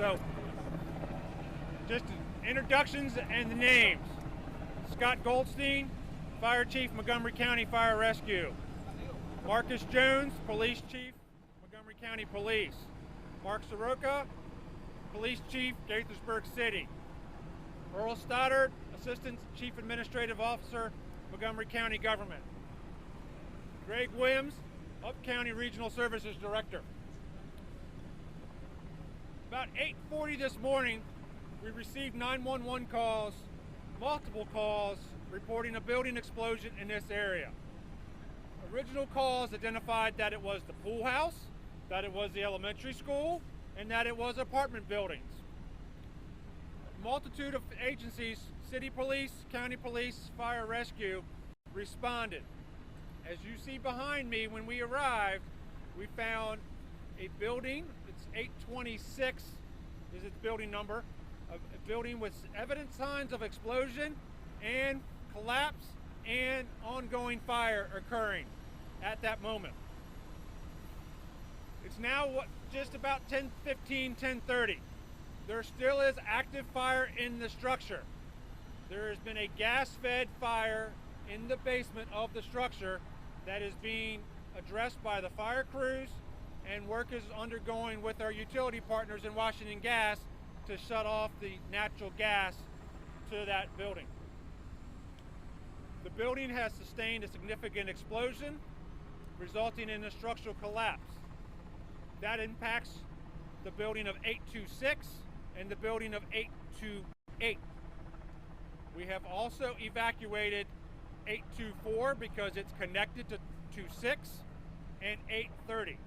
So, just introductions and the names. Scott Goldstein, Fire Chief, Montgomery County Fire Rescue. Marcus Jones, Police Chief, Montgomery County Police. Mark Soroka, Police Chief, Gaithersburg City. Earl Stoddard, Assistant Chief Administrative Officer, Montgomery County Government. Greg Williams, Up County Regional Services Director. About 8:40 this morning, we received 911 calls, multiple calls, reporting a building explosion in this area. Original calls identified that it was the pool house, that it was the elementary school, and that it was apartment buildings. A multitude of agencies, city police, county police, fire rescue, responded. As you see behind me, when we arrived, we found a building, it's 826 is its building number, a building with evident signs of explosion and collapse and ongoing fire occurring at that moment. It's now just about 10:15, 10:30. There still is active fire in the structure. There has been a gas-fed fire in the basement of the structure that is being addressed by the fire crews, and work is undergoing with our utility partners in Washington Gas to shut off the natural gas to that building. The building has sustained a significant explosion, resulting in a structural collapse. That impacts the building of 826 and the building of 828. We have also evacuated 824 because it's connected to 26 and 830.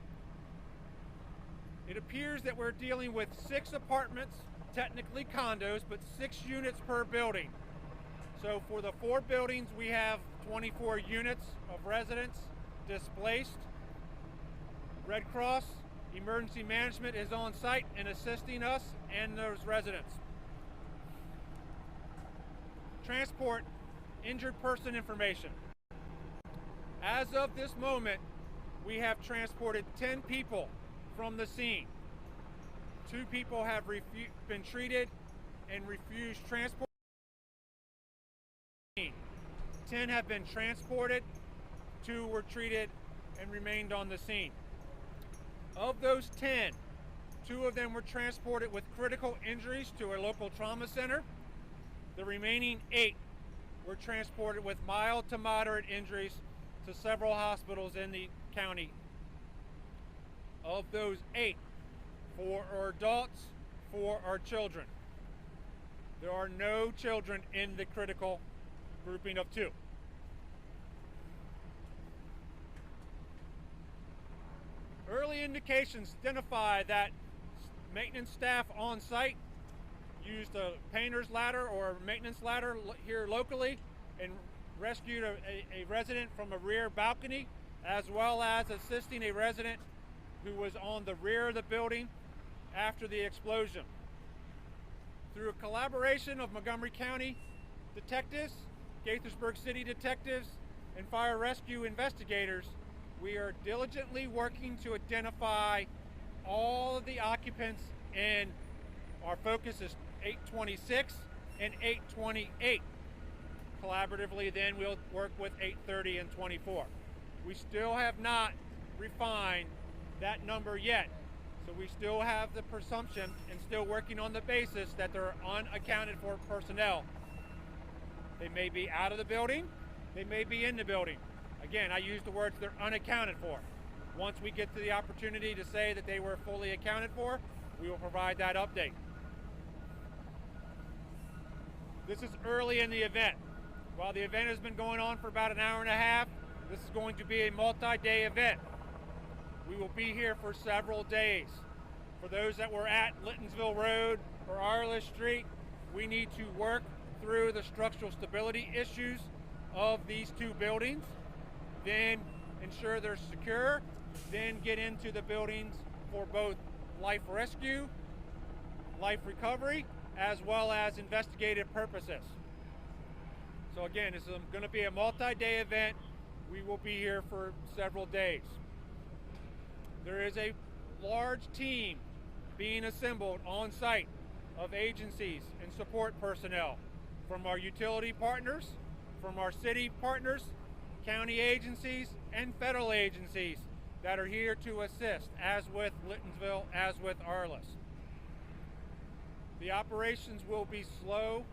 It appears that we're dealing with 6 apartments, technically condos, but 6 units per building. So for the 4 buildings, we have 24 units of residents displaced. Red Cross Emergency Management is on site and assisting us and those residents. Transport injured person information. As of this moment, we have transported 10 people from the scene. 2 people have been treated and refused transport. 10 have been transported, 2 were treated and remained on the scene. Of those 10, 2 of them were transported with critical injuries to a local trauma center. The remaining 8 were transported with mild to moderate injuries to several hospitals in the county. Of those 8, 4 are adults, 4 are children. There are no children in the critical grouping of 2. Early indications identify that maintenance staff on site used a painter's ladder or a maintenance ladder here locally and rescued a resident from a rear balcony, as well as assisting a resident who was on the rear of the building after the explosion. Through a collaboration of Montgomery County detectives, Gaithersburg City detectives, and fire rescue investigators, we are diligently working to identify all of the occupants, and our focus is 826 and 828. Collaboratively, then we'll work with 830 and 24. We still have not refined that number yet, so we still have the presumption and still working on the basis that there are unaccounted for personnel. They may be out of the building, they may be in the building. Again, I use the words they're unaccounted for. Once we get to the opportunity to say that they were fully accounted for, we will provide that update. This is early in the event. While the event has been going on for about an hour and a half, this is going to be a multi-day event. We will be here for several days. For those that were at Littonsville Road or Arliss Street, we need to work through the structural stability issues of these 2 buildings, then ensure they're secure, then get into the buildings for both life rescue, life recovery, as well as investigative purposes. So again, this is going to be a multi-day event. We will be here for several days. There is a large team being assembled on site of agencies and support personnel from our utility partners, from our city partners, county agencies, and federal agencies that are here to assist, as with Littonsville, as with Arliss. The operations will be slow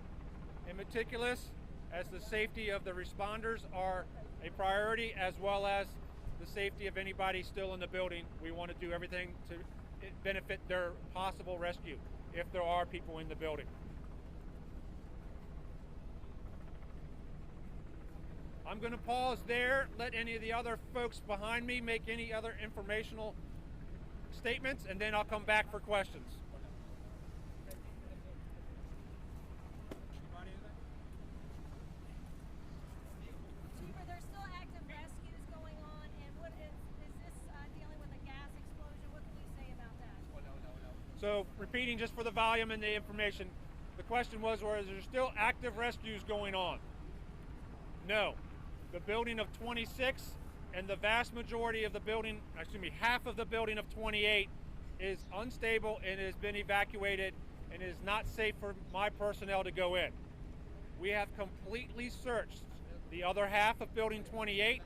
and meticulous, as the safety of the responders are a priority, as well as the safety of anybody still in the building. We want to do everything to benefit their possible rescue if there are people in the building. I'm going to pause there, let any of the other folks behind me make any other informational statements, and then I'll come back for questions. Chief, are there still active rescues going on, and what is this dealing with a gas explosion? What can you say about that? So, repeating just for the volume and the information, the question was, there still active rescues going on? No. The building of 26 and the vast majority of the building, half of the building of 28 is unstable and has been evacuated and is not safe for my personnel to go in. We have completely searched the other half of building 28,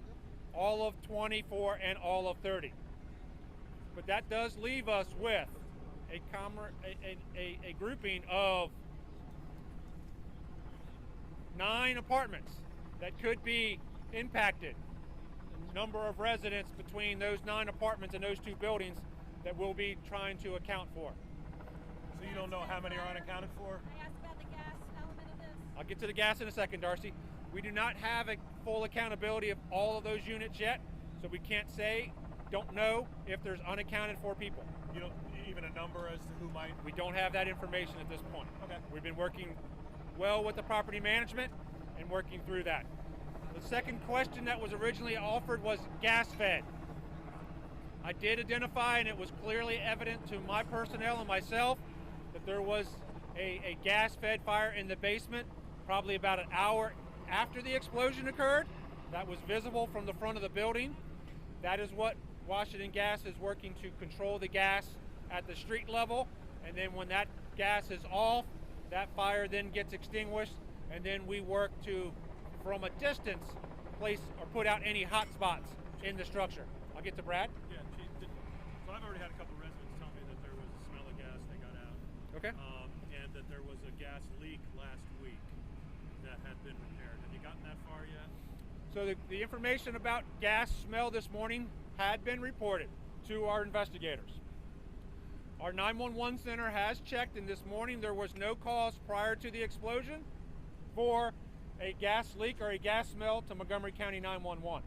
all of 24, and all of 30. But that does leave us with a grouping of 9 apartments that could be impacted. The number of residents between those 9 apartments and those 2 buildings that we'll be trying to account for. So you don't know how many are unaccounted for? I asked about the gas element of this. I'll get to the gas in a second, Darcy. We do not have a full accountability of all of those units yet, so we can't say, don't know if there's unaccounted for people. You don't even a number as to who might? We don't have that information at this point. Okay. We've been working well with the property management and working through that. The second question that was originally offered was gas fed. I did identify, and it was clearly evident to my personnel and myself, that there was a gas fed fire in the basement probably about an hour after the explosion occurred. That was visible from the front of the building. That is what Washington Gas is working to control the gas at the street level, and then when that gas is off, that fire then gets extinguished, and then we work to, from a distance, place or put out any hot spots in the structure. I'll get to Brad. Yeah, Chief. So I've already had a couple residents tell me that there was a smell of gas they got out. Okay. And that there was a gas leak last week that had been repaired. Have you gotten that far yet? So the information about gas smell this morning had been reported to our investigators. Our 911 center has checked, and this morning there was no cause prior to the explosion for a gas leak or a gas smell to Montgomery County 911.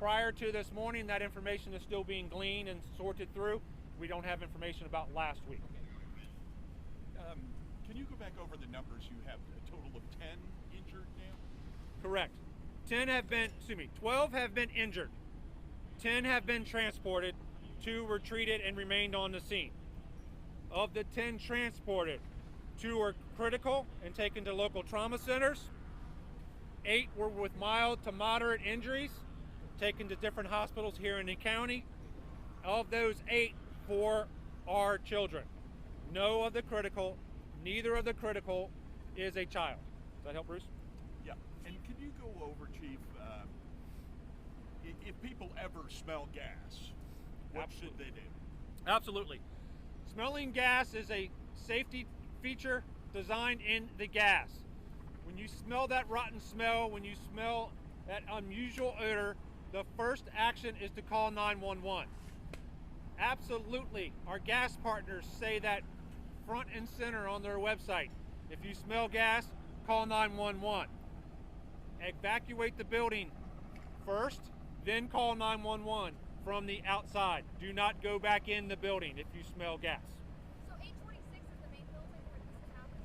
Prior to this morning, that information is still being gleaned and sorted through. We don't have information about last week. Can you go back over the numbers? You have a total of 10 injured now? Correct. 12 have been injured. 10 have been transported. 2 were treated and remained on the scene. Of the 10 transported, 2 were critical and taken to local trauma centers. 8 were with mild to moderate injuries, taken to different hospitals here in the county. Of those 8, 4 are children. No of the critical, neither of the critical is a child. Does that help, Bruce? Yeah. And can you go over, Chief, if people ever smell gas, what should they do? Absolutely. Smelling gas is a safety feature designed in the gas. When you smell that rotten smell, when you smell that unusual odor, the first action is to call 911. Absolutely. Our gas partners say that front and center on their website. If you smell gas, call 911. Evacuate the building first, then call 911 from the outside. Do not go back in the building if you smell gas. So 826 is the main building where this is happening?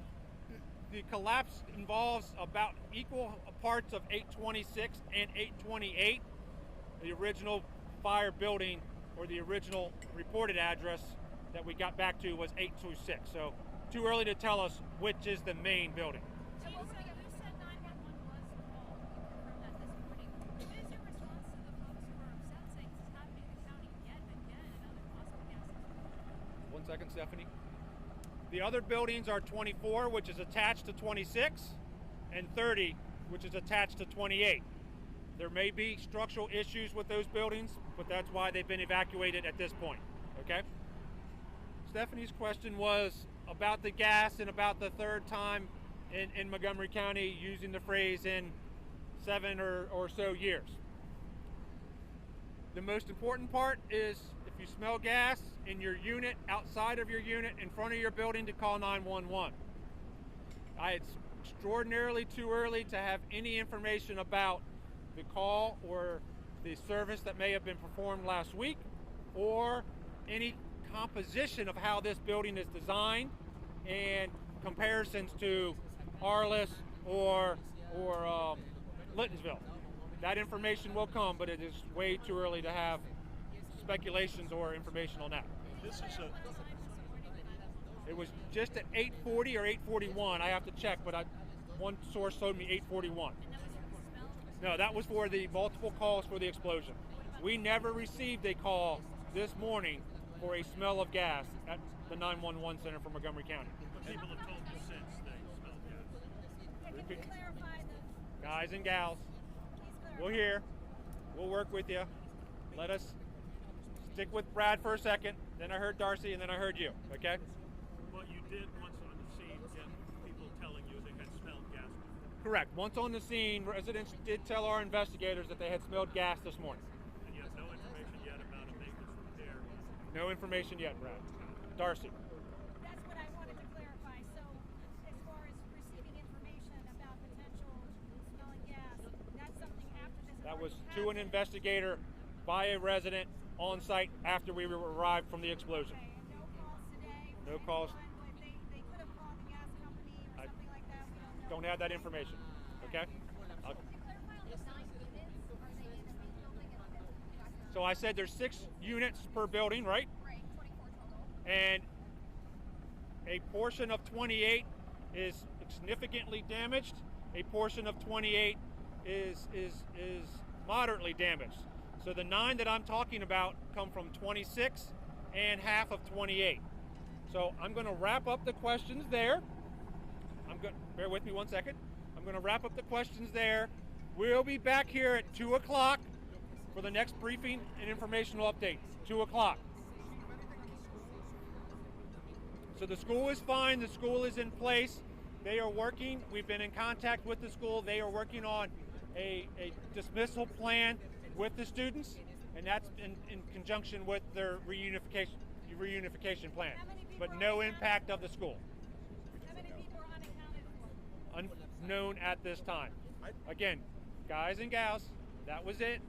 The collapse involves about equal parts of 826 and 828. The original fire building, or the original reported address that we got back to, was 826. So too early to tell us which is the main building. So you said 911 was called. You confirmed that this morning. What is your response to the folks who are upset saying this is happening in the county yet again and other possible gas explosions? Once One second, Stephanie. The other buildings are 24, which is attached to 26, and 30, which is attached to 28. There may be structural issues with those buildings, but that's why they've been evacuated at this point, okay? Stephanie's question was about the gas and about the third time in Montgomery County using the phrase in 7 or so years. The most important part is if you smell gas in your unit, outside of your unit, in front of your building, to call 911. It's extraordinarily too early to have any information about the call or the service that may have been performed last week, or any composition of how this building is designed and comparisons to Arliss or Littonsville. That information will come, but it is way too early to have speculations or information on that. This is a It was just at 8:40 or 8:41. I have to check, but one source told me 8:41. No, that was for the multiple calls for the explosion. We never received a call this morning for a smell of gas at the 911 center for Montgomery County. But people have told you since they smelled gas. Can you clarify the, Guys and gals, please we're clarify. here. We'll work with you. Let us stick with Brad for a second. Then I heard Darcy, and then I heard you. Okay? But you did once on the scene get people telling you they had smelled gas before. Correct. Once on the scene, residents did tell our investigators that they had smelled gas this morning. And you have no information yet about a maintenance repair. No information yet, Brad. Darcy. That's what I wanted to clarify. So, as far as receiving information about potential smelling gas, that's something after this. has That was already to an happened? investigator by a resident on site after we arrived from the explosion. Okay, and no calls today. from No calls. anyone, but they could have called the gas company or I something like that. We don't know. Don't have that information. Okay? I'll- Can you clarify on the 9 units? Are they in the main building and So I said there's 6 units per building, right? right, 24 total? And a portion of 28 is significantly damaged. A portion of 28 is moderately damaged. So the 9 that I'm talking about come from 26 and half of 28. So I'm going to wrap up the questions there. Bear with me one second. I'm going to wrap up the questions there. We'll be back here at 2 o'clock for the next briefing and informational update. 2 o'clock. So the school is fine. The school is in place. They are working. We've been in contact with the school. They are working on a dismissal plan with the students, and that's in conjunction with their reunification plan. How many people But are no unaccounted impact of the school. How many people are unaccounted for? Unknown at this time. Again, guys and gals, that was it.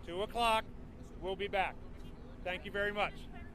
2 o'clock. We'll be back. Thank you very much. Clarify